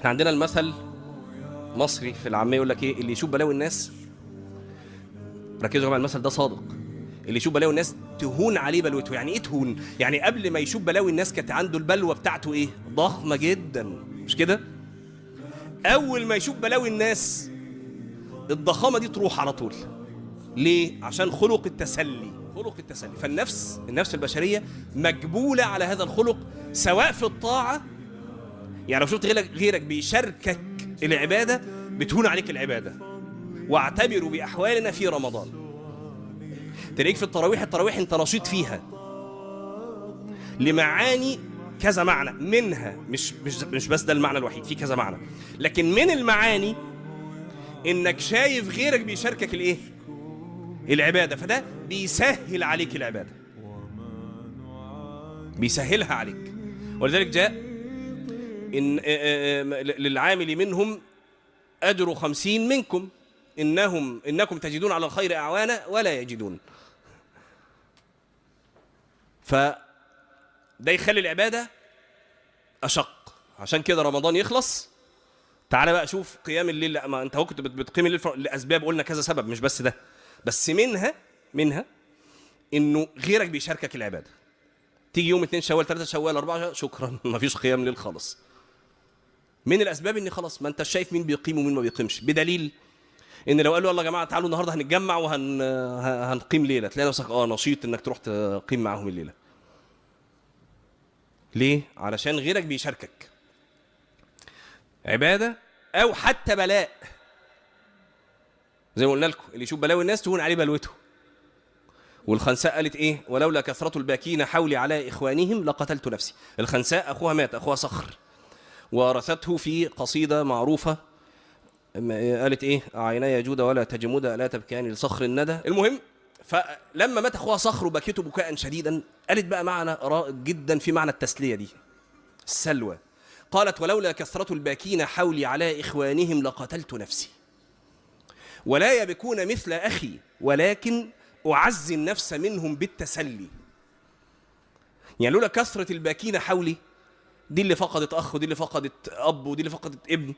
احنا عندنا المثل مصري في العاميه يقول لك ايه؟ اللي يشوف بلاوي الناس، ركزوا يا جماعه المثل ده صادق، اللي يشوف بلاوي الناس تهون عليه بلوته. يعني ايه تهون؟ يعني قبل ما يشوف بلاوي الناس كانت عنده البلوه بتاعته ايه؟ ضخمه جدا، مش كده؟ اول ما يشوف بلاوي الناس الضخامه دي تروح على طول. ليه؟ عشان خلق التسلي، خلق التسلي. النفس البشريه مجبوله على هذا الخلق، سواء في الطاعه، يعني لو شفت غيرك بيشاركك العباده بتهون عليك العباده. واعتبروا باحوالنا في رمضان، تلاقيك في التراويح انت نشيط فيها لمعاني، كذا معنى منها، مش بس ده المعنى الوحيد، في كذا معنى، لكن من المعاني انك شايف غيرك بيشاركك الايه؟ العباده، فده بيسهل عليك العباده، بيسهلها عليك. ولذلك جاء إن للعامل منهم أجر 50 منكم إنكم تجدون على الخير أعوانا ولا يجدون. فده يخلي العبادة أشق. عشان كده رمضان يخلص، تعال بقى شوف قيام الليل. لا، ما أنت هو كنت بتقيم الليل لأسباب، قلنا كذا سبب، مش بس ده، بس منها إنه غيرك بيشاركك العبادة. تيجي يوم 2 شوال 3 شوال 4 شوال، شكرا ما فيش قيام ليل خالص. من الاسباب ان خلاص ما انت شايف مين بيقيم ومين ما بيقيمش، بدليل ان لو قالوا يلا يا جماعه تعالوا النهارده هنتجمع وهنقيم ليله، تلاقي نفسك نشيط انك تروح تقيم معاهم الليله. ليه؟ علشان غيرك بيشاركك عباده او حتى بلاء. زي ما قلنا لكم، اللي يشوف بلاوي الناس تهون عليه بلوته. والخنساء قالت ايه؟ ولولا كثرة الباكين حولي على اخوانهم لقتلت نفسي. الخنساء اخوها مات، اخوها صخر، ورثته في قصيدة معروفة قالت ايه؟ عيناي جود ولا تجمود لا تبكيان لصخر الندى. المهم، فلما مات اخوها صخر وبكته بكاء شديدا، قالت بقى معنى رائع جدا في معنى التسلية دي، السلوى. قالت ولولا كثرة الباكين حولي على إخوانهم لقتلت نفسي ولا يبكون مثل أخي ولكن أعزي النفس منهم بالتسلي. يعني لولا كثرة الباكين حولي، دي اللي فقدت أخ ودي اللي فقدت أب ودي اللي فقدت ابن،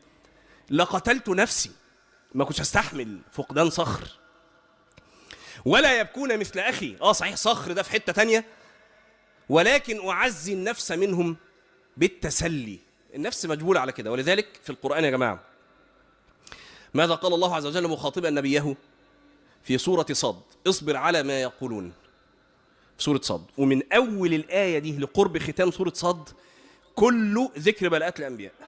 لقتلت نفسي، ما كنتش هستحمل فقدان صخر. ولا يبكون مثل أخي، صحيح صخر ده في حتة تانية، ولكن أعزي النفس منهم بالتسلي. النفس مجبولة على كده. ولذلك في القرآن يا جماعة ماذا قال الله عز وجل مخاطبا نبيه في سورة صاد؟ اصبر على ما يقولون، في سورة صاد. ومن أول الآية دي لقرب ختام سورة صاد كله ذكر بلاءات الأنبياء.